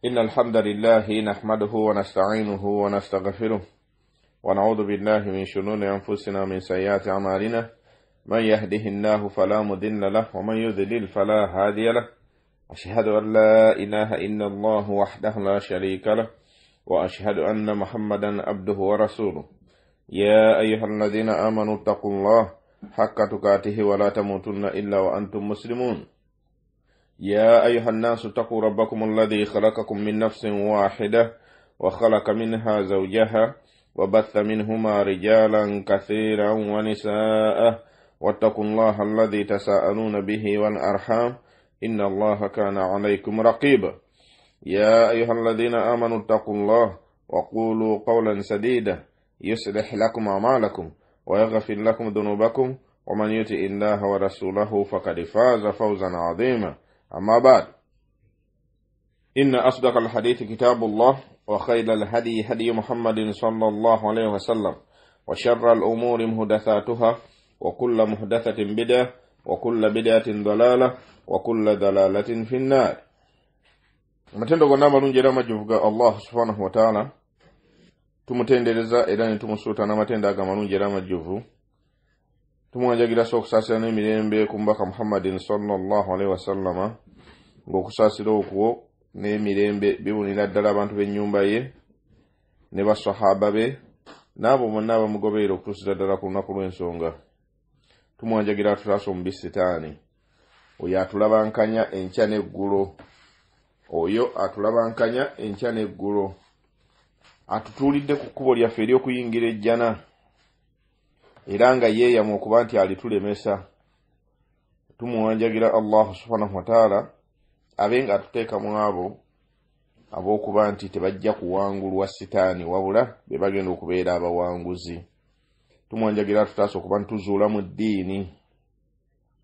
إن الحمد لله نحمده ونستعينه ونستغفره ونعوذ بالله من شرور أنفسنا من سيئات أعمالنا من يهده الله فلا مضل له ومن يضلل فلا هادي له أشهد أن لا إله إلا الله وحده لا شريك له وأشهد أن محمدا عبده ورسوله يا أيها الذين آمنوا اتقوا الله حق تقاته ولا تموتن إلا وأنتم مسلمون يا أيها الناس اتقوا ربكم الذي خلقكم من نفس واحدة وخلق منها زوجها وبث منهما رجالا كثيرا ونساء واتقوا الله الذي تساءلون به والأرحام إن الله كان عليكم رقيبا يا أيها الذين آمنوا اتقوا الله وقولوا قولا سديدا يصلح لكم أعمالكم ويغفر لكم ذنوبكم ومن يطع الله ورسوله فقد فاز فوزا عظيما أما بعد إن أصدق الحديث كتاب الله وخير الهدي هدي محمد صلى الله عليه وسلم وشر الأمور محدثاتها وكل محدثة بدعة وكل بدعة ضلالة وكل ضلالة في النار. matendo gonna malungi majuvuga Allah subhanahu wa ta'ala tumutendereza era nitumusuuta n'amatendo aga malungi era majuvu tumwanjagira sokusasira n'emirembe ku mbaka Muhammadin sallallahu alaihi wasallama ng'okusaasira okwo n'emirembe bibunira ddala abantu b'ennyumba ye ne basahaba be n'abo bonna abamugoberera okutuusira ddala ku lunaku lw'ensonga. Tumwanjagira atutaasa omubi sitaani oyo atulabankanya enkya n'eggulo, oyo atulabankanya enkya n'eggulo, atutuulidde ku kkubo lyaffe ery'okuyingira ejjana era nga yeeyama okuba nti alitulemesa. Tumwanjagira Allah subhanahu wa ta'ala abe nga atuteeka mu abo ab'okuba nti tebajja kuwangulwa sitaani wabula be bagenda okubeera abawanguzi. Tumwanjagira atutaasa okuba ntuzuula mu ddiini,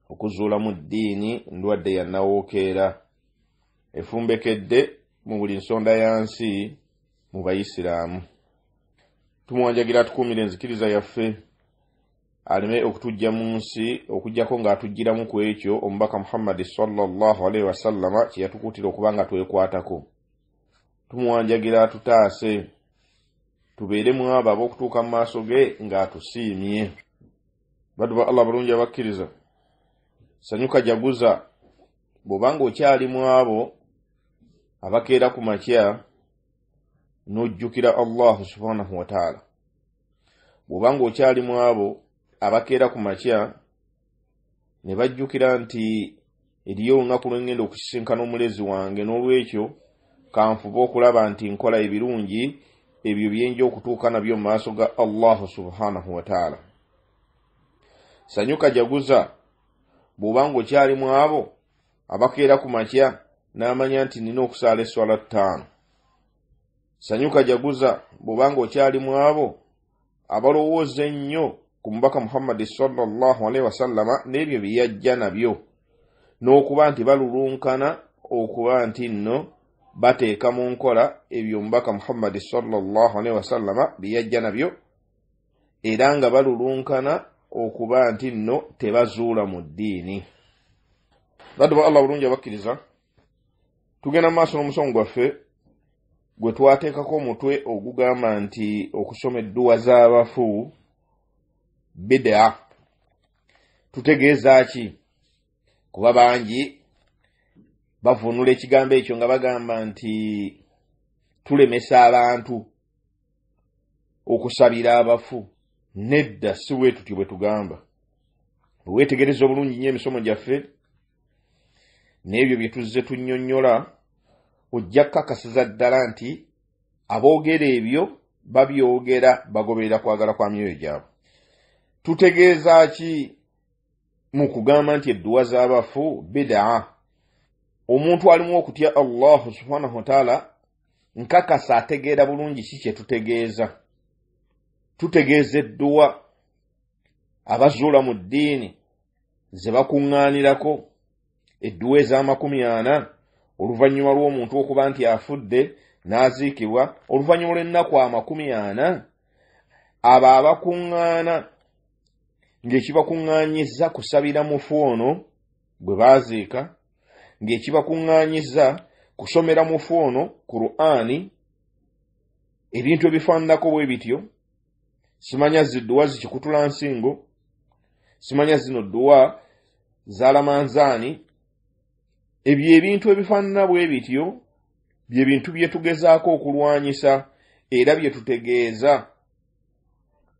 okuzuula mu ddiini ndwadde yannawookeera efumbekedde mu buli nsonda yansi mu Bayisiraamu. Tumwanjagira atukuumire enzikiriza yaffe aleme okutujja mu nsi okujjako ng'atujjiramu ku ekyo omubaka Muhammad sallallahu alaihi wasallama kye yatukuutira okuba nga twekwatako. Tumwanjagira atutaase tubeere mu abo ab'okutuuka mu maaso ge ng'atusiimye. Baddu ba Allah balungi abakkiriza, sanyuka jaguza bw'obanga okyali mu abo abakeera ku makya n'ojjukira Allah subhanahu wa ta'ala. Bw'obanga okyali mu abo abakeera ku makya ne bajjukira nti eriyo olunaku lwe ngenda okukisinkana omulezi wange, n'olwekyo kanfuba okulaba nti nkola ebirungi ebyo byenja okutuuka nabyo mu maaso ga Allah subhanahu wa ta'ala. Sanyuka jaguza bw'obanga okyali mu abo abakeera ku makya n'amanya nti nina okusaala esswala 5. Sanyuka jaguza bw'obanga okyali mu abo abalowooza ennyo ku mubaka Muhammad sallallahu alaihi wasallama n'ebyo bye yajja nabyo, n'okuba nti balulunkana okuba nti nno bateeka mu nkola ebyo mubaka Muhammad sallallahu alaihi wasallama bye yajja nabyo, era nga balulunkana okuba nti nno tebazuula mu ddiini. Baddu ba Allah bulungi abakkiriza, tugenda mu maaso n'omusomo gwaffe gwe twateekako omutwe ogugamba nti okusoma edduwa z'abafu bid'a. Tutegeeza ki? Kuba bangi bavunula ekigambo ekyo nga bagamba nti tulemesa abantu okusabira abafu. Nedda, si bwe tutyo bwe tugamba. Weetegereza obulungi nnyo emisomo gyaffe n'ebyo bye tuzze tunnyonnyola, ojja kukakasiza ddala nti aboogera ebyo babyogera bagoberera kwagala kwa myoyo gyabwe. Tutegeeza ki mu kugamba nti edduwa z'abafu bid'a? Omuntu alimu okutya Allah subhanahu wa ta'ala nkakasa ategeera bulungi ki kye tutegeeza. Tutegeeza edduwa abazuula mu ddiini ze bakuŋŋaanirako, edduwa eza40 oluvannyuma lw'omuntu okuba nti afudde n'aziikibwa, oluvannyuma lw'ennaku 40 abo abakuŋŋaana ng'ekibakuŋŋaanyiza kusabira mufu ono bwe baaziika, ng'ekibakuŋŋaanyiza kusomera mu fono Qur'ani ebintu ebifaananako bwe bityo simanya zidduwa zikikutula nsingo simanya zino dduwa zalamanzaani ebyo ebintu ebifaanana bwe bityo bye bintu bye tugezaako okulwanyisa era bye tutegeeza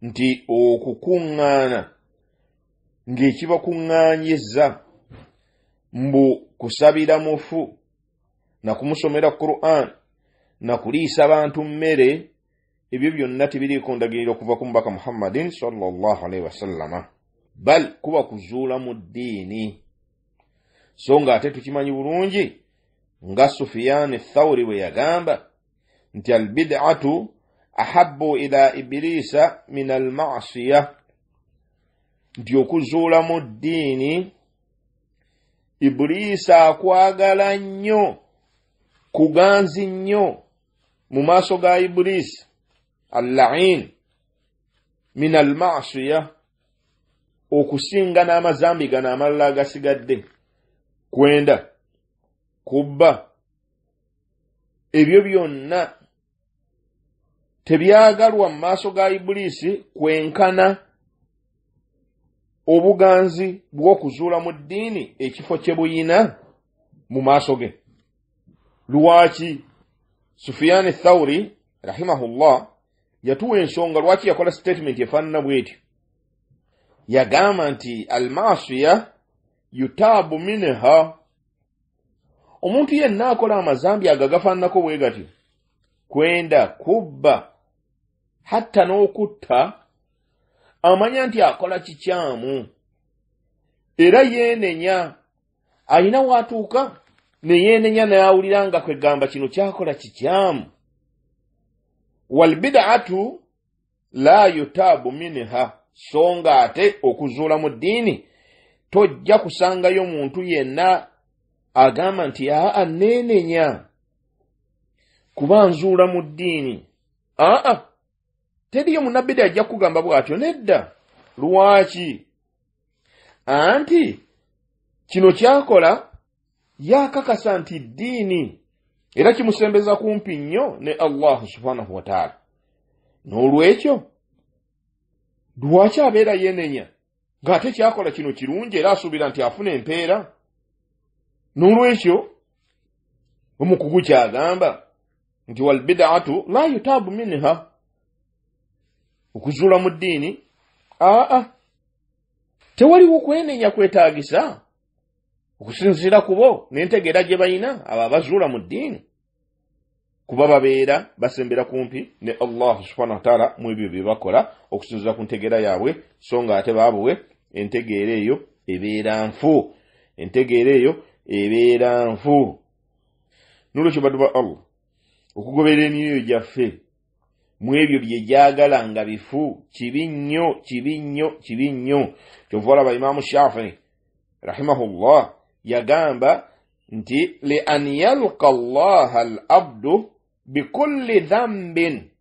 nti okukuŋŋaana ng'ekibakuŋŋaanyizza mbu kusabira mufu na kumusomera Qur'an na kuliisa abantu mmere ebyo byonna tebiriiko ndagiriro okuva ku mubaka Muhammadin sallallahu alaihi wasallama bal kuba kuzuula mu ddiini so ng'ate tukimanyi bulungi nga Sufyan Thawri bwe yagamba nti albid'atu ahabbu ila ibilisa min alma'siyah nti okuzuula mu ddiini Ibilisa akwagala nnyo kuganzi nnyo mu maaso ga Ibilisi al-la'in min al-ma'siyah okusinga n'amazambi gano amalala agasigadde kwenda kubba ebyo byonna tebyagalwa mu maaso ga Ibilisi kwenkana obuganzi bw'okuzuula mu ddiini ekifo kye buyina mu maaso ge. Lwaki Sufyan Thawri rahimahullah yatuwa ensonga lwaki yakola statement efaanana bw'etyo. Yagamba nti al-ma'siya yutaabu minha, omuntu yenna akola amazambi agagafaananako bwe gatyo, kwenda kubba hatta n'okutta, amanya nti akola kikyamu era yeenenya, alina watuuka ne yeenenya n'awulira nga kwegamba kino kyakola kikyamu. Wal bid'atu la yutaabu minha, so nga ate okuzuula mu ddiini tojja kusangayo muntu yenna agamba nti neenenya kuba nzuula mu ddiini. Teriyo munnabbi ajja kugamba bw'atyo, nedda. Lwaki? Anti kino kyakola yakakasa nti ddiini era kimusembeza kumpi nnyo ne Allah subhanahu wa ta'ala. N'olwekyo lwaki abeera yeenenya ng'ate kyakola kino kirungi era asuubira nti afuna empeera? N'olwekyo omukugu kyagamba nti wal bid'atu la yutaabu minha, okuzuula mu ddiini tewaliwo kwenenya kwetaagisa okusinziira kubo n'entegeera gye balina abo abazuula mu ddiini, kuba babeera basembera kumpi ne Allah subhanahu wa ta'ala mu ebyo bye bakola okusinziira ku ntegeera yaabwe, so nga ate baabuwe entegeera eyo ebeera nfu, entegeera eyo ebeera nfu. N'olwekyo baddu ba Allah, okugoberera emyoyo gyaffe mu ebyo bye gyagala nga bifu kibi nnyo, kibi nnyo, kibi nnyo. Kyova olaba Imaamu Shafi'i rahimahullah yagamba nti li an yalqa Allah al-abdu bikulli dhanbin,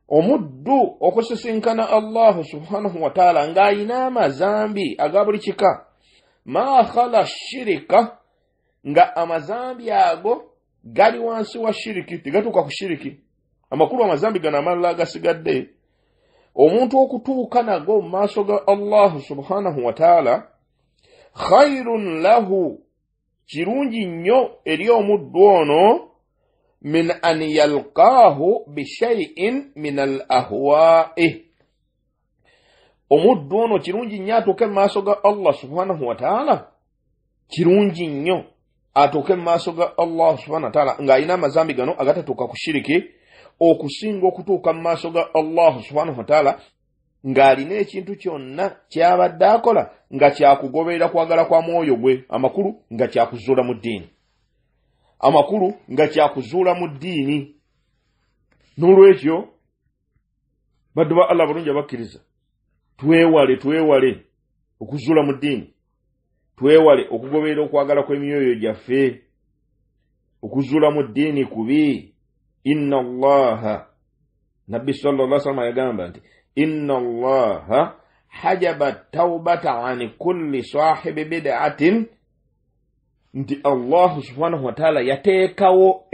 omuddu okusisinkana Allah subhanahu wa ta'ala ng'ayina amazambi aga buli kika, ma khala shirika, nga amazambi ago gali wansi wa shiriki, tegatuuka ku shiriki. Amakulu amazambi gano amalala agasigadde, omuntu okutuuka nago mu maaso ga Allah subhanahu wa ta'ala, khairun lahu, kirungi nnyo eri omuddu ono, min an yalqaahu bishay'in min al-ahwa'i, omuddu ono kirungi nnyo atuuke mu maaso ga Allah subhanahu wa ta'ala, kirungi nnyo atuuke mu maaso ga Allah subhanahu wa ta'ala ng'alina amazambi gano agatatuuka ku shiriki, okusinga okutuuka mu maaso ga Allah subhanahu wa ta'ala ng'alina ekintu kyonna kyabadde akola nga kyakugoberera kwagala kwa mwoyo gwe, amakulu nga kyakuzuula mu ddiini, amakulu nga kyakuzuula mu ddiini. N'olwekyo baddu ba Allah bulungi abakkiriza, twewale okuzuula mu ddiini, twewale okugoberera okwagala kw'emyoyo gyaffe. Okuzuula mu ddiini kubi. Inna Allaha, Nabbi sallallahu alaihi wasallam yagamba nti inna Allaha hajaba tawbata an kulli sahibi bid'atin nti Allah subhanahu wa ta'ala yateekawo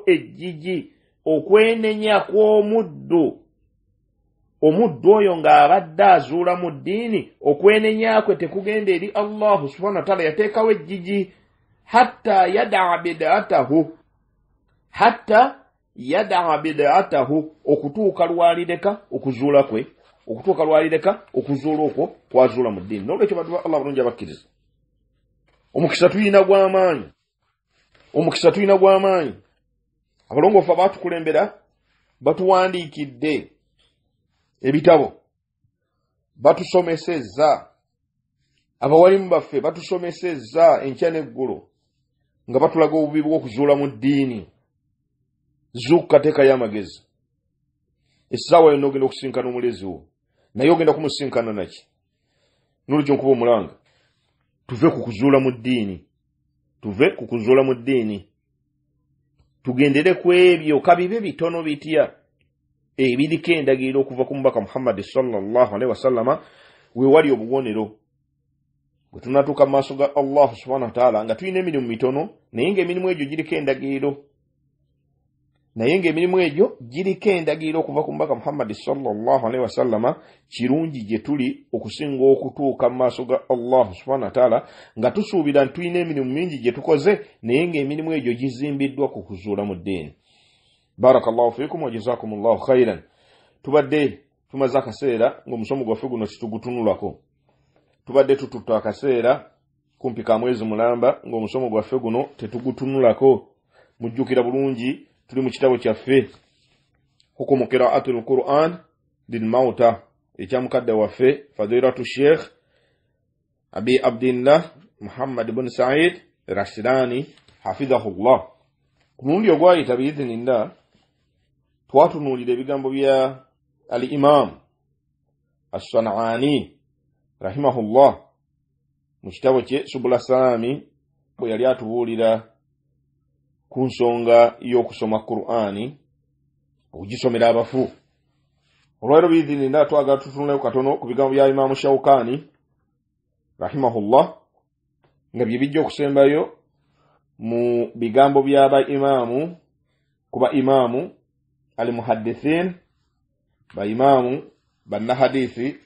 ejjiji okwenenya kw'omuddu oyo ng'abadde azuula mu ddiini okwenenya kwe tekugenda eri Allah subhanahu wa ta'ala yateekawo ejjiji hatta yada'a bid'atahu okutuuka lwalireka okuzuula kwe okuzuula okwo kwazuula mu ddiini. N'olwekyo bantu ba Allah bulungi abakkiriza, omukisa tulina gw'amaanyi. Abalongoofu abaatukulembera batuwandiikidde ebitabo, batusomesezza, abawalimu baffe batusomesezza enkya n'eggulo nga batulaga obubi bw'okuzuula mu ddiini. Zuukuka teekayo amagezi. Essaawa yonna ogenda okusinkana omulezi wo, naye ogenda kumusinkana naki? N'olwekyo nkuba omulanga, tuve ku kuzuula mu ddiini, tugendere ku ebyo kabibe bitono bitya ebiriko endagiriro okuva ku mubaka Muhammad sallallahu alaihi wasallama we wali obuwonero. Bwe tunatuuka mu maaso ga Allah subhanahu wa ta'ala nga tulina emirimu mitono naye ng'emirimu egyo giriko endagiriro okuva ku mubaka Muhammad sallallahu alaihi wasallama, kirungi gye tuli okusinga okutuuka mu maaso ga Allah subhanahu wa ta'ala nga tusuubira nti tulina emirimu mingi gye tukoze naye ng'emirimu egyo gizimbiddwa ku kuzuula mu ddiini. Barakallahu fiikum wa jazakumullahu khairan. Tubadde tumaze akaseera ng'omusomo gwaffe guno kitugutunulako. Tubadde tututte akaseera kumpi ka mwezi mulamba ng'omusomo gwaffe guno tetugutunulako. Mujjukira bulungi tuli mu kitabo kyaffe hukumu qira'atul Qur'an lil mauta ekya mukadde waffe Fadilatu Sheikh Abi Abdillah Muhammad ibn Sa'id Rashidani hafidhahullah. Ku mulundi ogwayita biidhinillah twatunuulira ebigambo bya al-Imam As-San'ani rahimahullah mu kitabo kye Subul Salami bwe yali atubuulira ku nsonga y'okusoma Qur'ani okugisomera abafu. Olwaleero biidhinillah twagala tutunuleko katono ku bigambo bya Imam Shawkani rahimahullah nga bye bijja okusembayo mu bigambo by'aba imamu kuba imamu al-muhaddithin ba imamu banna hadithi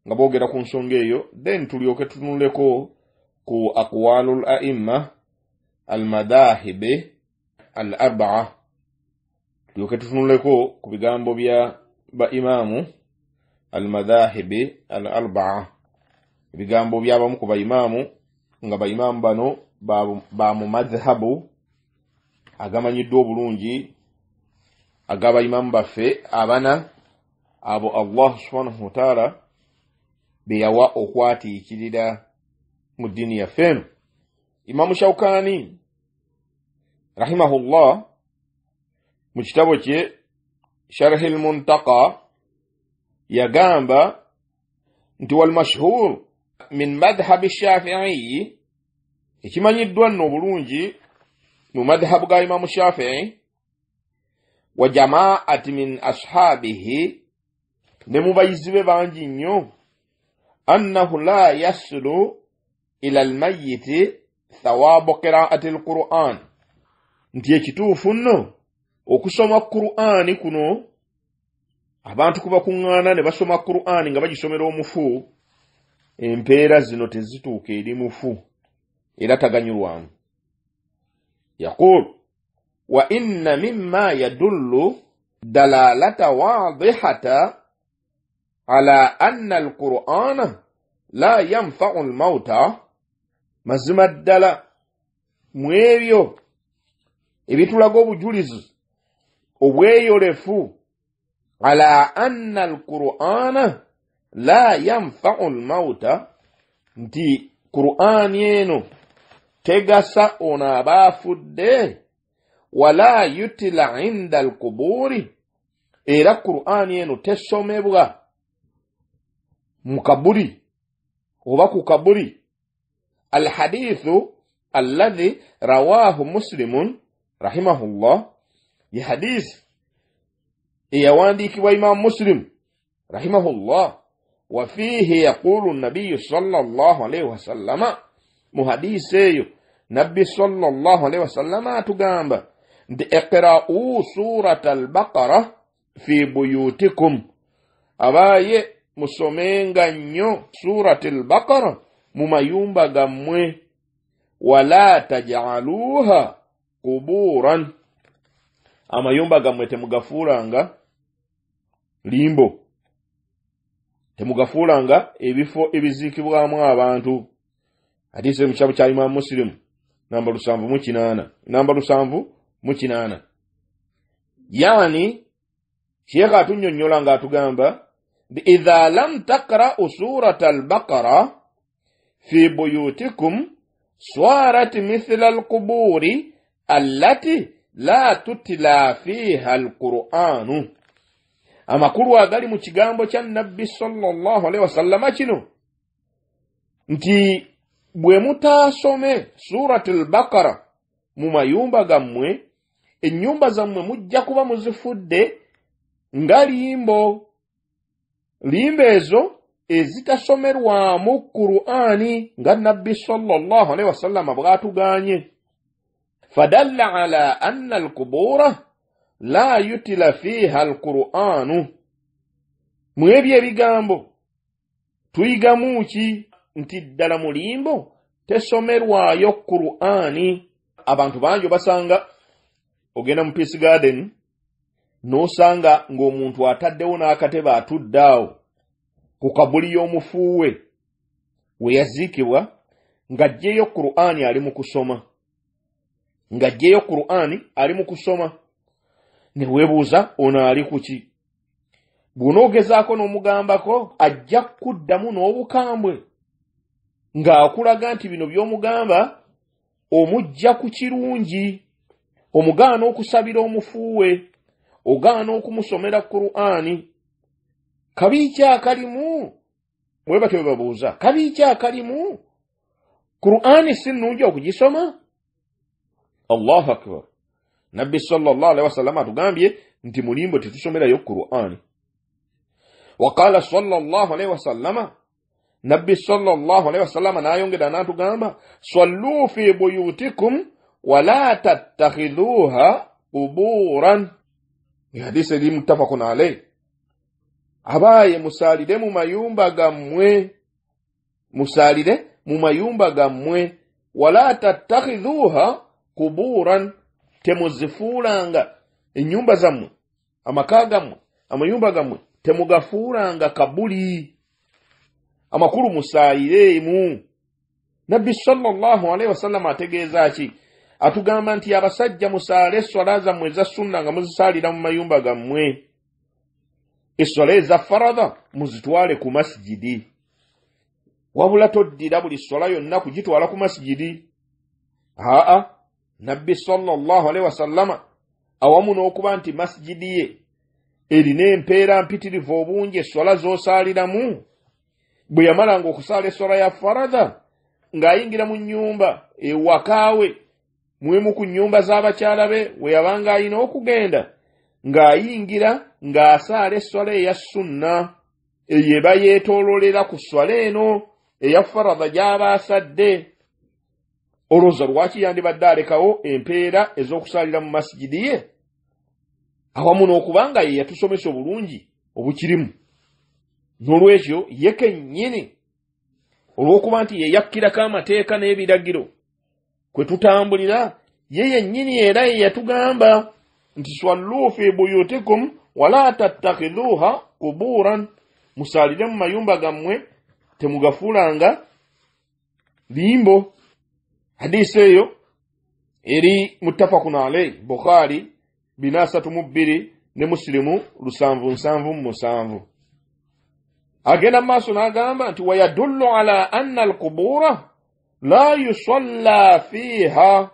nga boogera ku nsonga eyo, then tulyoke tunuleko ku aqwalul a'imma al-madahibi al-arba'a, tulyoke tunuleko ku bigambo bya ba imamu al-madahibi al-arba'a, ebigambo by'abamu ku ba imamu nga ba imamu bano ba mu madhhabu agamanyiddwa obulungi agaba imamu baffe abana abo Allah subhanahu wa ta'ala be yawa okwatiikirira mu ddiini yaffe eno. Imamu Shawkani rahimahullah mu kitabo kye Sharh al-Muntaqa yagamba nti wal mashhur min madhhab ash-Shafi'i, ekimanyiddwa nno obulungi mu madhhabu ga Imamu Shafi'i wa jama'ati min ashabihi, ne mu bayizi be bangi nnyo, annahu la yaslu ila al-mayyiti thawabu qira'ati al-Qur'an, nti ekituufu nno okusoma Qur'ani kuno abantu kuba kuŋŋaana ne basoma Qur'ani nga bagisomera omufu, empeera zino tezituuka eri mufu era taganyulwamu. Yaqul wa inna mimma yadullu dalalata wadihata ala anna al-Qur'ana la yanfa'u al-mauta, mazima ddala mu ebyo ebitulaga obujulizi obweyolefu ala anna al-Qur'ana la yanfa'u al-mauta, nti Qur'ani eno tegasa ono aba afudde, wala yutila inda al-quburi, era Qur'ani eno tesomebwa mu kaburi oba ku kaburi. Al-hadithu alladhi rawahu Muslimun rahimahullah, ye hadith eyawandiikibwa Imam Muslim rahimahullah, wa fihi yaqulu an-nabiy sallallahu alayhi wa sallama, mu hadisi eyo nabbi sallallahu alaihi wasallam atugamba nti iqra'u surat al-baqara fi buyutikum, abaye musomenga nnyo surat al-baqara mu mayumba gammwe, wala taj'aluha quburan, amayumba gammwe temugafuulanga limbo, temugafuulanga ebifo ebiziikibwamu abantu. Hadisi mu kitabu kya Imam Muslim namba 708. Yani Sheikh atunnyonnyola nga atugamba idha lam taqra'u surata al-baqara fi buyutikum swarat mithla al-quburi allati la tutla fiha al-Qur'anu. Amakulu agali mu kigambo kya nabbi sallallahu alaihi wasallam kino nti bwe mutasome suratul baqara mu mayumba gammwe, ennyumba zammwe mujja kuba muzifudde nga limbo ezo ezitasomerwamu Qur'ani nga nabbi sallallahu alaihi wasallam bw'atuganye. Fadalla ala anna al-qubura la yutila fiha al-Qur'anu. Mwebyo ebigambo tuyigamu ki? Nti ddala mu limbo tesomerwayo Qur'ani. Abantu bangi basanga ogenda mu Peace Garden n'osanga ng'omuntu ataddewo n'akatebe atuddeawo ku kabuli y'omufuuwe we yaziikibwa ng'aggyeyo Qur'ani ali mu kusoma, ne weebuuza ono ali ku ki? Bw'onoogezaako n'omugambako ajja kuddamu n'obukambwe ng'akulaga nti bino by'omugamba omujja ku kirungi, omugaana okusabira omufuuwe, ogaana okumusomera Qur'ani. Kabi ki akalimu? Bwe batyo bwe babuuza, kabi ki akalimu? Qur'ani si nnungi okugisoma? Allahu akbar. Nabbi sallallahu alaihi wasallam atugambye nti mulimbo tetusomerayo Qur'ani. Waqala sallallahu alaihi wasallam, nabbi sallallahu alaihi wasallam n'ayongera n'atugamba sallu fi buyutikum wala tattakhidhuha quburan. Hadisi eri muttafaqun alayhi. Abaye musalire mu mayumba gammwe, wala tattakhidhuha quburan, temuzifuulanga ennyumba zammwe, amaka gammwe, amayumba gammwe temugafuulanga kabuli. Amakulu musaaliremu. Nabbi sallallahu alaihi wasallam ategeeza ki? Atugamba nti abasajja musaale esswala zammwe eza sunna nga muzisaalira mu mayumba gammwe. Esswala eza faradha muzitwale ku masjidi. Wabula toddira buli swala yonna kugitwala ku masjidi. Nabbi sallallahu alaihi wasallam awamu n'okuba nti masjidi ye erina empeera mpitirivu obungi esswala z'osaaliramu, bwe yamalanga okusaala esswala ya faradha ng'ayingira mu nnyumba ewakaawe, mwemu ku nnyumba z'abakyala be we yabanga alina okugenda, ng'ayingira ng'asaala esswala eya sunna eyo eba yeetoololera ku swala eno eya faradha gy'aba asadde. Olowooza lwaki yandibadde alekawo empeera ez'okusaalira mu masjidi ye? Awamu n'okuba nga ye yatusomesa obulungi obukirimu. N'olwekyo ye kennyini olw'okuba nti ye yakkirako amateeka n'ebiragiro kwe tutambulira, ye yennyini era ye yatugamba nti swallu fi buyutikum wala tattakhidhuha quburan, musaalire mu mayumba gammwe temugafuulanga limbo. Hadisi eyo eri muttafaqun alayhi, Bukhari 332 ne Muslimu 777. Agenda maaso n'agamba nti wayadullu ala anna al-qubura la yusalla fiha.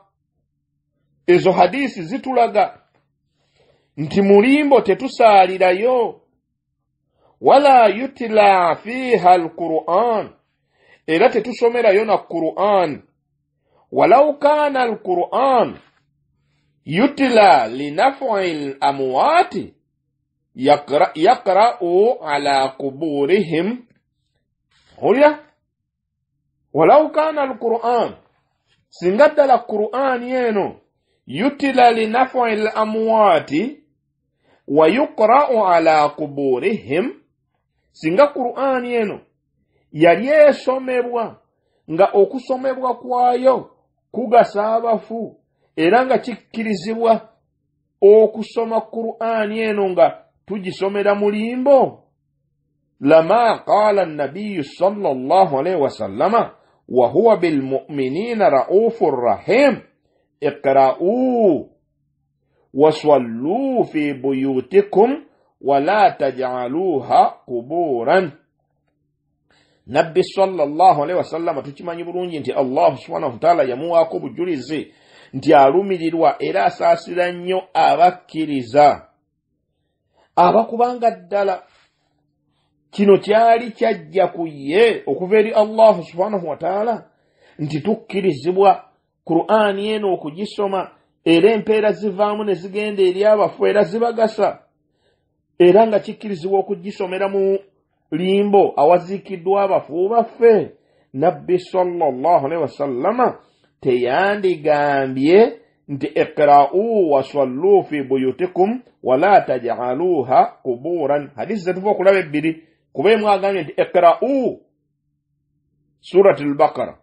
Ezo hadisi zitulaga nti mulimbo tetusaalirayo, wala yutila fiha al-Qur'an, era tetusomerayo na Qur'an. Walau kana al-Qur'an yutila linaf'il amwati yaqra'u ala quburihim. walau kana alquran singa ddala qur'ani eno yutila linaf'i al-amwati wa yuqra'u ala quburihim singa qur'ani eno yali esomebwa nga okusomebwa kwayo kugasa abafu era nga kikkirizibwa okusoma qur'ani eno nga tugisomera mulimbo lama qala an-nabiy sallallahu alayhi wa sallama wa huwa bil mu'minina ra'ufur rahim iqra'u wasallu fi buyutikum wa la taj'aluha quburan. Nabbi sallallahu alayhi wa sallama tukimanyi bulungi nti Allah subhanahu wa ta'ala yamuwaako bujulizi nti alumirirwa era asaasira nnyo abakkiriza abakubanga ddala kino kyali kyajja ku ye okuva eri Allah subhanahu wa ta'ala nti tukkirizibwa Qur'ani eno okugisoma era empeera zivaamu ne zigenda eri abafu era zibagasa era nga kikkirizibwa okugisomera mu limbo awaziikiddwa abafu baffe. Nabbi sallallahu alayhi wa sallama teyandigambye nti iqra'u wasallu fi buyutikum wala taj'aluha quburan. Hadisi zetuva okulaba ebbiri kuba emu agambye nti iqra'u surati al-Baqara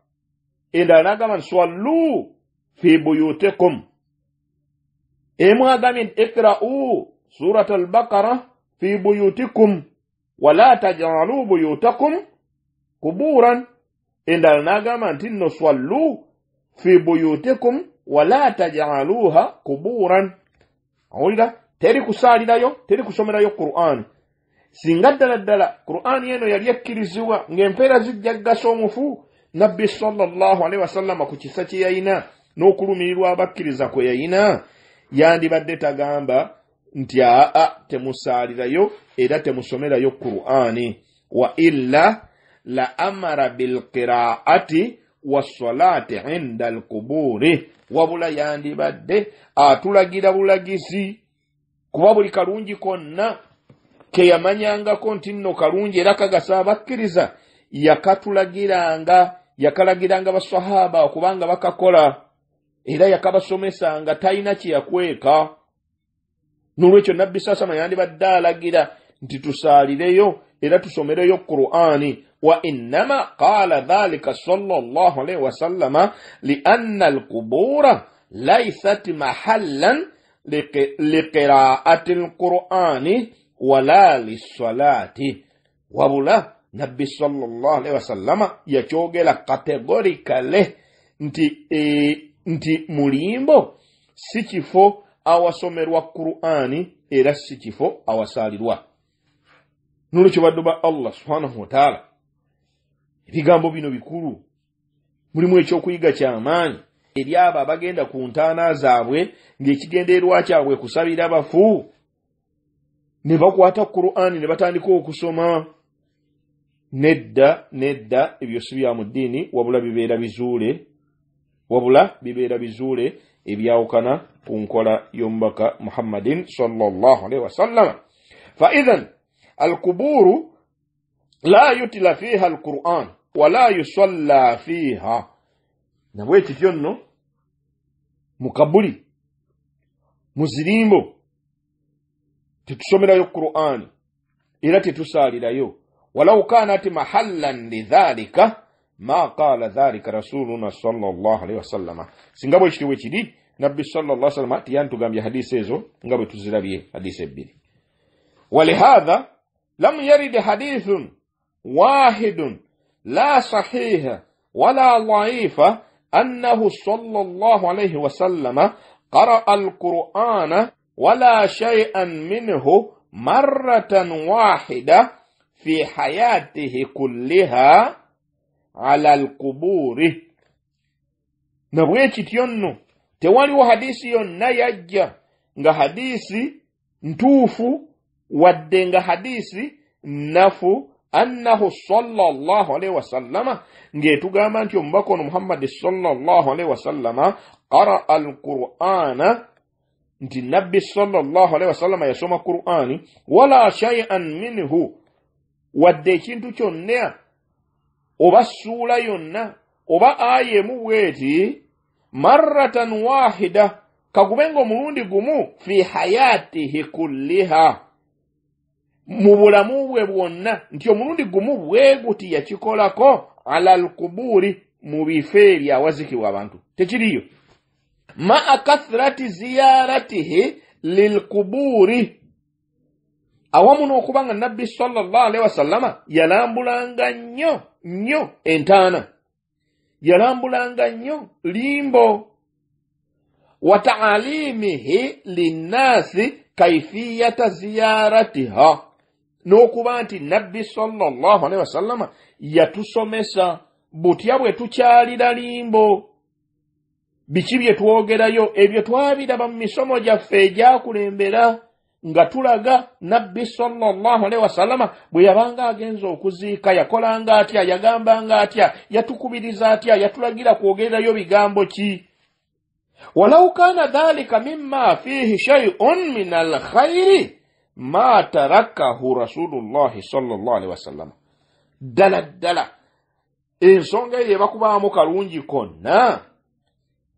endala n'agamba nti sallu fi buyutikum. Emu agambye nti iqra'u surati al-Baqara fi buyutikum wala taj'alu buyutakum quburan. Endala n'agamba nti no sallu fi buyutikum wala taj'aluha quburan. Awulira teri kusaalirayo teri kusomerayo Qur'an. Singa ddala Qur'an eno yali ekkirizibwa ng'empeera zijja gasa omufu, Nabbi sallallahu alayhi wa sallam ku kisa kye yayina n'okulumirirwa abakkiriza kwe yayina yandibadde tagamba nti temusaalirayo era temusomerayo Qur'ani wa illa la amara bil qira'ati was-salati 'inda al-quburi. Wabula yandibadde atulagira bulagizi kuba buli kalungi konna ke yamanyangako nti nno kalungi era kagasa abakkiriza yakalagiranga basahaba okubanga bakakola era yakabasomesanga talina kye yakweka. N'olwekyo Nabbi sasama yandibadde alagira nti tusaalireyo era tusomereyo Qur'ani. Wa innama qala dhalika sallallahu alayhi wa sallama li anna al-qubura laysat mahallan liqira'ati al-Qur'ani wala lis-salati. Wabula Nabbi sallallahu alayhi wa sallama yakyogera categorically nti mulimbo si kifo awasomerwa Qur'ani era si kifo awasaalirwa. N'olwekyo baddu ba Allah subhanahu wa ta'ala ebigambo bino bikulu mulimu ekyokuyiga ky'amaanyi eri abo abagenda ku ntaana zaabwe ng'ekigendeerwa kyabwe kusabira abafu ne bakwata Qur'ani ne batandika okusoma. Nedda ebyo si bya mu ddiini wabula bibeera bizuule ebyawukana ku nkola y'omubaka Muhammadin sallallahu alayhi wa sallam. Fa idhan al-quburu la yutila fiha al-Qur'an wala yusalla fiha. Nabwe kityo nno mu kabuli mu zirimbo tetusomerayo Qur'ani era tetusaalirayo. Walau kanat mahallan lidhalika ma qala dhalika rasuluna sallallahu alayhi wa sallam. Singa bwe kiti kiri Nabbi sallallahu alayhi wa sallam tiyantugambye hadisi ezo nga bwe tuzirabye hadisi ebbiri. Walihadha lam yarid hadithun wahidun la sahiha wala dhaifa annahu sallallahu alayhi wa sallam qara'a al-Qur'ana wala shay'an minhu marratan wahida fi hayatihi kulliha ala al-quburi. Nabwe kityo nno tewaliwo hadisi yonna yajja nga hadisi ntuufu wadde nga hadisi nafu annahu sallallahu alayhi wa sallama ng'etugamba nti omubaka ono Muhammad sallallahu alayhi wa sallama qara'a al-Qur'ana nti Nabbi sallallahu alayhi wa sallama yasoma Qur'ani wala shay'an minhu wadde ekintu kyonna oba ssuula yonna oba aya emu bweti marratan wahida kagubengo mulundi gumu fi hayatihi kulliha mu bulamu bwe bwonna nti omulundi gumu bweguti yakikolako ala alquburi mu bifo ebyo awazikibwa abantu tekiriyo maa kathrati ziyaratihi lilquburi awamu n'okubanga nabbi sallallahu alaihi wasallama yalambulanga nnyo entaana yalambulanga nnyo limbo wa ta'alimihi linnasi kaifiyata ziyaratiha n'okuba nti nabbi sallallahu alaihi wasallama yatusomesa butya bwe tukyalira limbo biki bye twogerayo ebyo twabiraba mu misomo gyaffe egyakulembera nga tulaga nabbi sallallahu alaihi wasallama bwe yabanga agenza okuziika yakolanga atya yagambanga atya yatukubiriza atya yatulagira kwogerayo bigambo ki walau kana dhalika mimma fihi shay'un min alkhairi ma tarakahu rasulullahi sallallahu alaihi wasallama ddala ensonga eyo ebakubaamu kalungi konna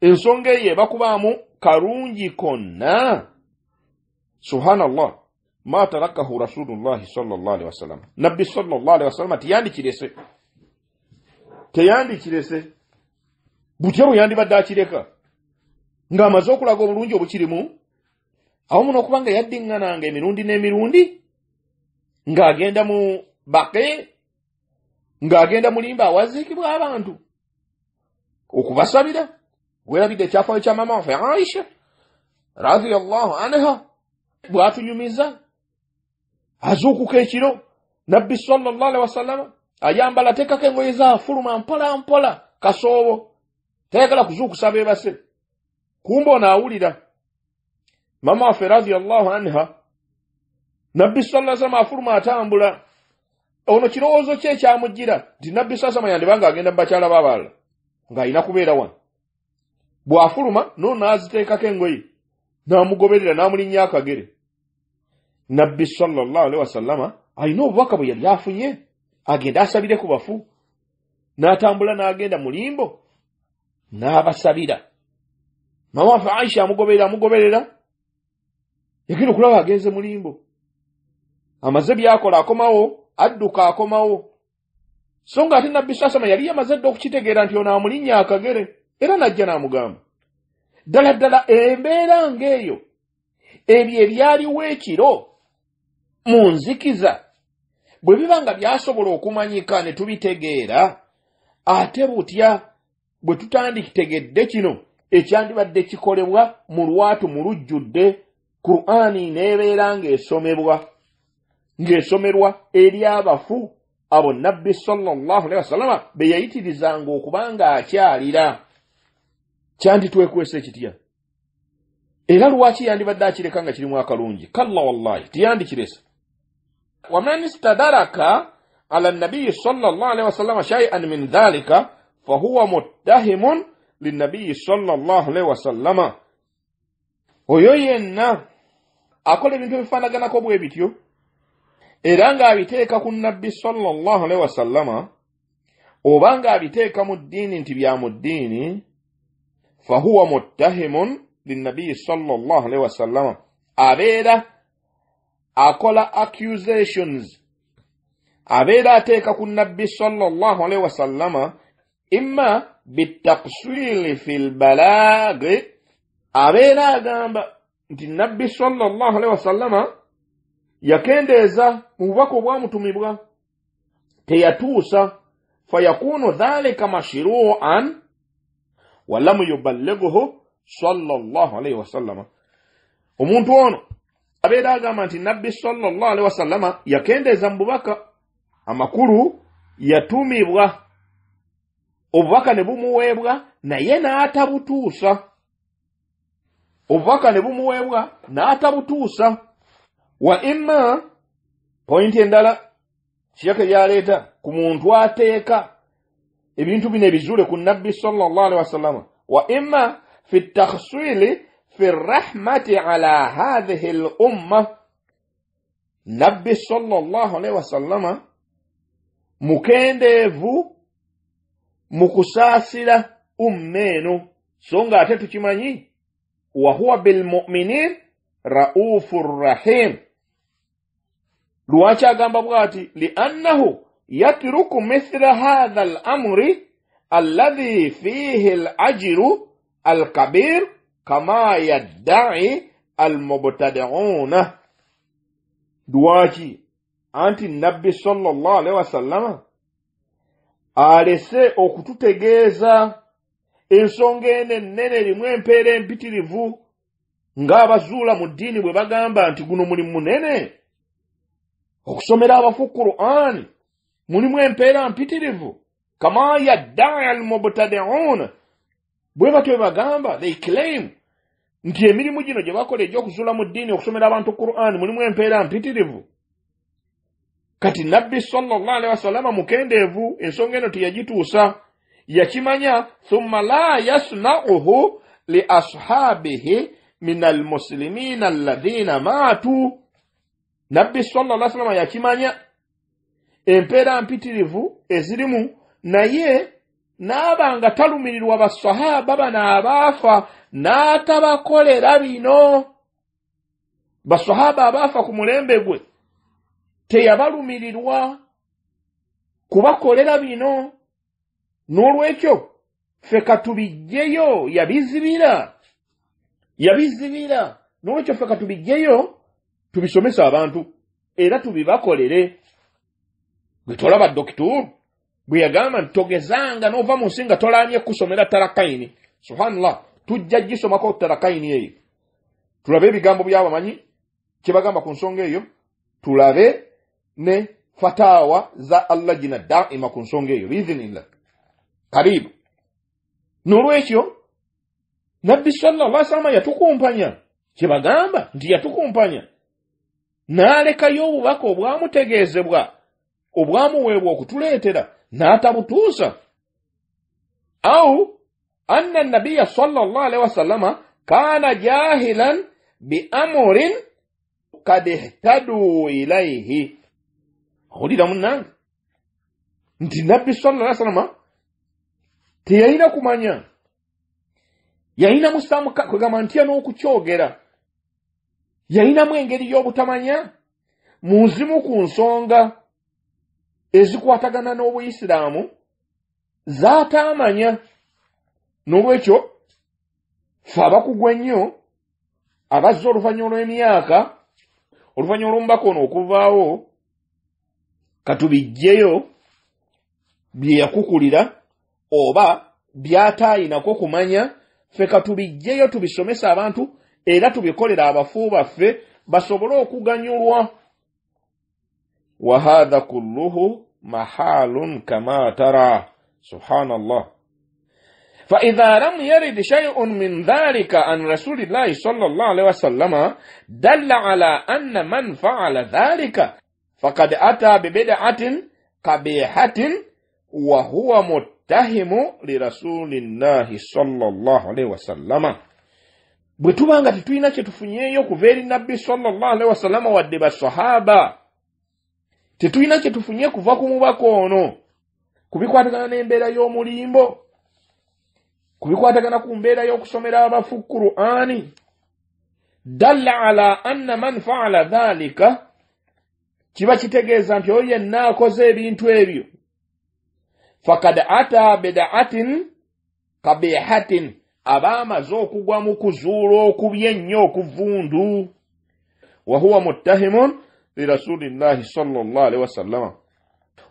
ensonga eyo ebakubaamu kalungi konna subhanallah ma tarakahu rasulullahi sallallahu alaihi wasallam nabbi sallallahu alaihi wasallam teyandikirese butya bwe yandibadde akireka ng'amaze okulaga obulungi obukirimu awo muno okubanga yaddiŋŋananga emirundi n'emirundi ng'agenda mu baqi ng'agenda mulimba awaziikibwa abantu okubasabira werabidde ekyafaayo kya mama waffe Aisha radiyallahu anha bwatunyumiza azuukuka ekiro nabbi sallallahu alaihi wasallam ayambala tekako engoye zaafuluma mpola mpola kasoobo tayagala kuzuukusa beebase kumbe onaawulira mama waffe radiyallahu anha nabbi sallallahu alaihi wasallam afuluma atambula ono kirowoozo kye ekyamujjira nti nabbi sallallahu alaihi wasallam yandibanga agenda mu bakyala b'abalala ng'alina kubeera wano bw'afuluma n'ono n'aziteekako engoye n'amugoberera n'amulinnya akagere nabbi sallallahu alaihi wasallama alina obubaka bwe yali afunye agenda asabire ku bafu n'atambula n'agenda mulimbo n'abasabira mama waffe Aisha amugoberera yagenda okulaba agenze mulimbo amaze byakola akomawo adduka akomawo so nga ate nabbi sallallahu yali yamaze dda okukitegeera nti ono amulinnya akagere era najja n'amugamba ddala embeera ng'eyo ebyo ebyaliwo ekiro mu nzikiza bwe biba nga byasobola okumanyika ne tubitegeera ate butya bwe tutandikitegedde kino ekyandibadde kikolebwa mu lwatu mu lujjudde Qur'ani n'ebeera ng'esomerwa eri abafu abo nabbi sallallahu alaihi wasallama be yayitirizanga okubanga akyalira kyanditwekwesa ekitya era lwaki yandibadde akireka nga kirimu akalungi kalla wallahi tiyandikiresa waman istadaraka ala nabiyi sallallahu alaihi wasallama shay'an min dhalika fahuwa muttahimun linnabiyi sallallahu alaihi wasallama oyo yenna akola ebintu ebifaanaganako bwe bityo era ng'abiteeka ku nabbi sallallahu alaihi wasallama oba ng'abiteeka mu ddiini nti bya mu ddiini fahuwa muttahimun linnabiyi sallallahu alaihi wasallama abeera akola accusations abeera ateeka ku nabbi sallallahu alaihi wasallama imma bitaqsiri fil balaghi abeera agamba nti nabbi sallallahu alaihi wasallama yakendeeza mu bubaka obwamutumibwa teyatuusa fayakunu dhalika mashru'an walam yuballighuhu sallallahu alaihi wasallama omuntu ono abeera agamba nti nabbi sallallahu alaihi wasallama yakendeeza mu bubaka amakulu yatumibwa obubaka ne bumuweebwa naye n'atabutuusa obubaka ne bumuweebwa n'atabutuusa wa imma pointi endala kiyaka yaleeta ku muntu ateeka ebintu bino ebizule ku nabbi sallallahu alaihi wasallama wa imma fi takhsili fi rahmati ala hadhihi al umma nabbi sallallahu alaihi wasallama mukendeevu mukusaasira ummeeno so nga ate tukimanyi wa huwa bilmuminin raufur rahim. lwaki agamba bwati liannahu yatruku mithla hadha al-amri alladhi fihi al-ajru al-kabir kama yadda'i al-mubtadi'una. lwaki anti nabbi sallallahu alaihi wasallama alese okututegeeza ensonga ennene erimu empeera empitirivu ng'abazuula mu ddiini bwe bagamba nti guno mulimu munene okusomera abafu Qur'an mulimu empeera mpitirivu kama yadda'i al-mubtadi'un. bwe batyo bagamba, they claim nti emirimu gino gye bakola egy'okuzuula mu ddiini okusomera abantu Qur'an mulimu empeera mpitirivu. kati nabbi sallallahu alaihi wasallam mukendeevu ensonga eno teyagituusa, yakimanya. thumma la yasna'uhu li ashabihi min almuslimina alladhina maatu. nabbi sallallahu alaihi wasallam yakimanya empeera mpitirivu ezirimu, naye n'abanga talumirirwa basahaba bano abaafa n'atabakolera bino. basahaba abaafa ku mulembe gwe teyabalumirirwa kubakolera bino. n'olwekyo ffe katubijjeyo yabizibira. n'olwekyo ffe katubijjeyo tubisomesa abantu era tubibakolere. bwe tolaba dokituru bwe yagamba nti togezanga n'ova mu nsi nga tolaanye kusomera tarakaini, subhanallah, tujja gisomako tarakaini eyo, tulabe ebigambo by'abamanyi kye bagamba ku nsonga eyo, tulabe ne fatawa za allajina daima ku nsonga eyo biizinillah karibu. n'olwekyo nabbi sallallahu alaihi wasallam yatukumpanya, kye bagamba nti yatukumpanya, n'alekayo obubaka obwamutegeezebwa obwamuweebwa okutuleetera n'atabutuusa. au anna nabiyya sallallahu alaihi wasallama kana jahilan bi amrin kad ihtadu ilayhi. Olira munnange nti nabbi sallallahu alaihi wasallama teyalina kumanya, yalina musamu kwegamba ntya n'okukyogera, yalinamu engeri y'obutamanya mu nzimu ku nsonga ezikwatagana n'obuyisiraamu z'ataamanya. n'olwekyo ffe abakugwa ennyo abazze oluvannyuma lw'emyaka, oluvannyuma lw'omubaka ono okuvaawo, katubijjeyo bye yakukulira oba by'ataayinako kumanya, ffe katubijjeyo tubisomesa abantu era tubikolera abafu baffe basobole okuganyulwa. wa hadha kulluhu mahalun kama tara, subhanallah. fa idha lam yarid shay'un min dhalika an rasulillahi sallallahu alaihi wasallam dalla ala anna man fa'ala dhalika faqad ata bi bid'atin qabihatin wa huwa muttahimu li rasulillahi sallallahu alaihi wasallam. bwe tubanga tetulina kye tufunyeeyo kuva eri nabbi sallallahu alaihi wasallam wadde basahaba, tetulina kye tufunye kuva ku mubaka ono kubikwatagana n'embeera y'omulimbo, kubikwatagana ku mbeera y'okusomera abafu Qur'ani, dalla ala anna man fa'ala dhalika, kiba kitegeeza nti oyo yenna akoze ebintu ebyo, fakad ata bid'atin qabihatin, aba amaze okugwa mu kuzuula okubi ennyo okuvundu. wa huwa muttahimun li rasulillahi sallallahu alaihi wasallam.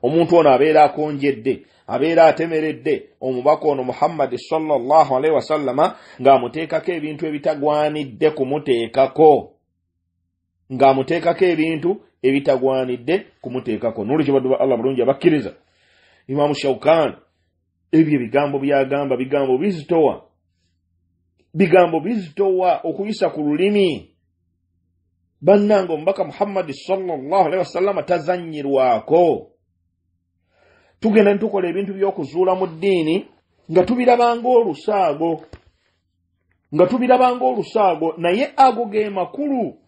omuntu ono abeera akonjedde, abeera atemeredde omubaka ono Muhammad sallallahu alaihi wasallama ng'amuteekako ebintu ebitagwanidde kumuteekako, n'olwekyo baddu ba Allah bulungi abakkiriza, Imamu Shawkani ebyo ebigambo byagamba bigambo bizitowa okuyisa ku lulimi. bannange omubaka Muhammad sallallahu alaihi wasallam tazanyirwako. tugenda nitukola ebintu by'okuzuula mu ddiini nga tubirabanga olusaago, naye ago ge makulu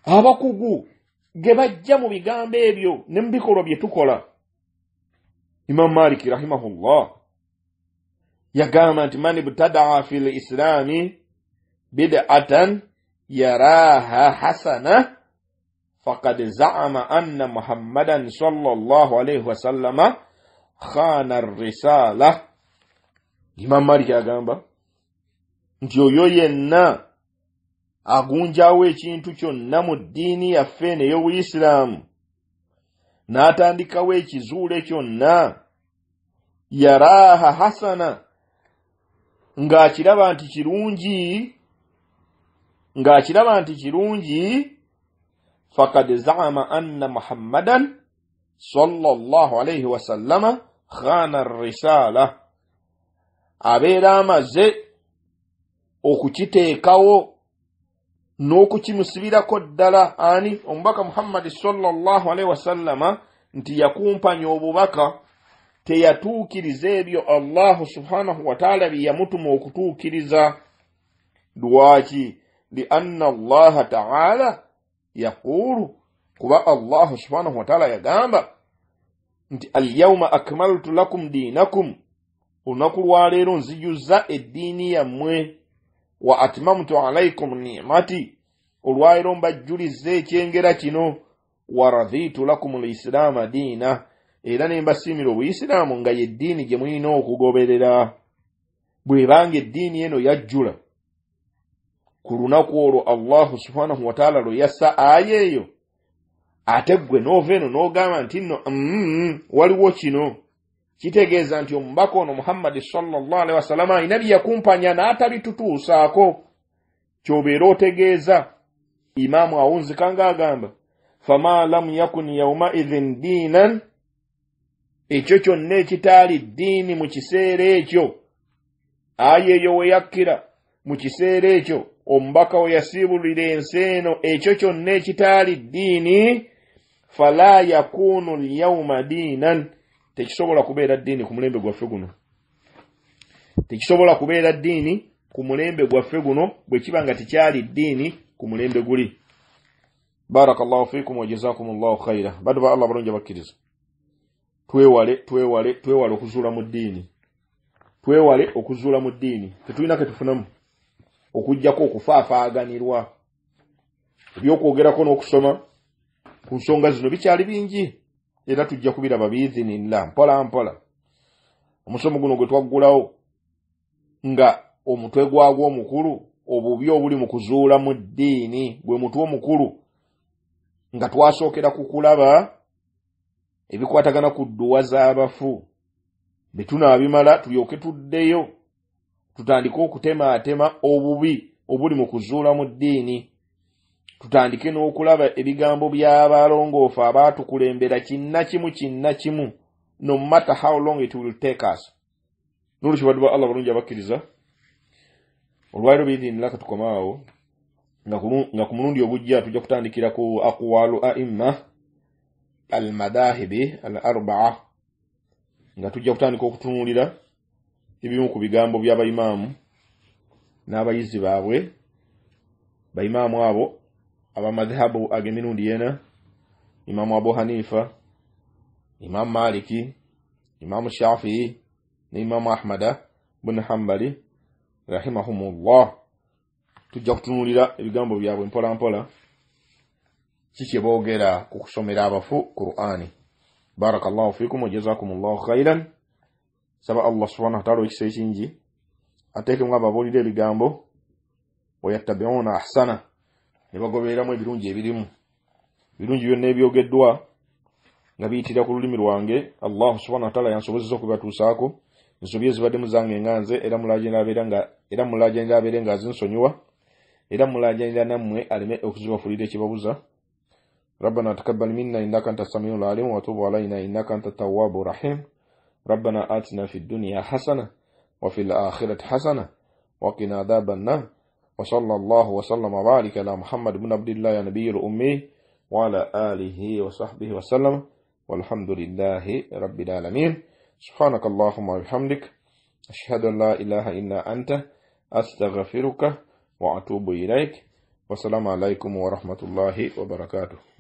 abakugu ge bajja mu bigambo ebyo ne mu bikolwa bye tukola. Imam Malik rahimahullah yagamba nti man ibtadaa fil islami bid'atan yaraha hasana faqad za'ama anna muhammadan sallallahu alayhi wa sallama khana ar-risala. Imam Malik agamba nti oyo yenna agunjawo ekintu kyonna mu ddiini yaffe ey'Obuyisiraamu n'atandikawo ekizuule kyonna yaraha hasana ng'akiraba nti kirungi faqad za'ama anna muhammadan sallallahu alayhi wa sallama khana ar-risala, abeera amaze okukiteekawo n'okukimusibirako ddala ani omubaka Muhammad sallallahu alayhi wa sallama nti yakumpanya obubaka teyatuukiriza ebyo Allah subhanahu wa ta'ala bye yamutuma okutuukiriza. Lwaki? lianna Allah ta'ala yaqulu, kuba Allah subhanahu wa ta'ala yagamba nti al-yawma akmaltu lakum dinakum, olunaku lwaleero nzijuzza eddiini yammwe, wa atmamtu alaykum ni'mati, olwaleero mbajjulizza ekyengera kino, wa raditu lakum al-islaama diina, era ne mbasiimira Obuyisiraamu nga ye ddiini gye mulina okugoberera. Bw'ebanga eddiini eno yajjula ku lunaku olwo Allah subhanahu wa ta'ala lwe yassa aya eyo, ate ggwe n'ova eno n'ogamba nti nno waliwo kino, kitegeeza nti omubaka ono Muhammad sallallahu alaihi wasallam alina bye yakumpanya n'atabitutuusaako. Ky'obeera otegeeza Imaamu awunzika ng'agamba fama lam yakun yawma idhin diinan, ekyo kyonna ekitaali ddiini mu kiseera ekyo, aya eyo we yakkira mu kiseera ekyo omubaka we yasiibulira ensi eno, ekyo kyonna ekitaali ddiini fala yakunu al-yawma diinan, tekisobola kubeera ddiini ku mulembe gwaffe guno. Tekisobola kubeera ddiini ku mulembe gwaffe guno bwe kiba nga tekyali ddiini ku mulembe guli. Barakallahu fiikum wa jazakumullahu khaira. Badu ba Allah balungi bakkiriza, twewale okuzuula mu ddiini, twewale okuzuula mu ddiini. Tetulina ke tufunamu okujjako okufaafaaganirwa, ebyokwogerako n'okusoma ku nsonga zino bikyali bingi, era tujja kubiraba biizinillah mpola mpola. Omusomo guno gwe twaggulawo nga omutwe gwagwo omukulu obubi obuli mu kuzuula mu ddiini gwe mutwe omukulu, nga twasookera ku kulaba ebikwatagana ku dduwa z'abafu. Bwe tunaabimala tulyoke tuddeyo tutandike okutemaatema obubi obuli mu kuzuula mu ddiini, tutandike n'okulaba ebigambo by'abalongoofu abaatukulembera kinnakimu, no matter how long it will take us. Nolwekyo baddu ba Allah balungi abakkiriza, olwaliro biidhinillah katukomaawo nga ku mulundi ogujja tujja kutandikira ku aqwalu a'imma al-madahibi al-arba'a, nga tujja kutandika okutunuulira ebimu ku bigambo by'abayimaamu n'abayizi baabwe, bayimaamu abo abamadhahabu ag'emirundi yena: Imaamu Abu Hanifa, Imaamu Maliki, Imaamu Shafi'i ne Imaamu Ahmada bin Hanbali rahimahumullah. Tujja kutunuulira ebigambo byabwe mpola mpola, kiki boogera ku kusomera abafu Qur'ani. Barakallahu fiikum wa jazakumullahu khairan. Saba Allah subhanahu wa ta'ala ekisa ekingi ateekemu ababuulira ebigambo wayattabi'una ahsana, ne bagobereramu ebirungi ebirimu. Ebirungi byonna ebyogeddwa nga biyitira ku lulimi lwange Allah subhanahu wa ta'ala yansobozesa okubatuusaako. Ensobi ezibadde muzange nganze era mulajanira abeere nga azinsonyiwa, era mulajanira nammwe aleme okuzibafuulira ekibabuza. ربنا تقبل منا إنك أنت السميع العليم وتب علينا إنك أنت التواب الرحيم. ربنا آتنا في الدنيا حسنة وفي الآخرة حسنة وقنا عذاب النار. وصلى الله وسلم وبارك على محمد بن عبد الله يا نبي الأمي وعلى آله وصحبه وسلم والحمد لله رب العالمين. سبحانك اللهم وبحمدك أشهد أن لا إله إلا أنت أستغفرك وأتوب إليك. والسلام عليكم ورحمة الله وبركاته.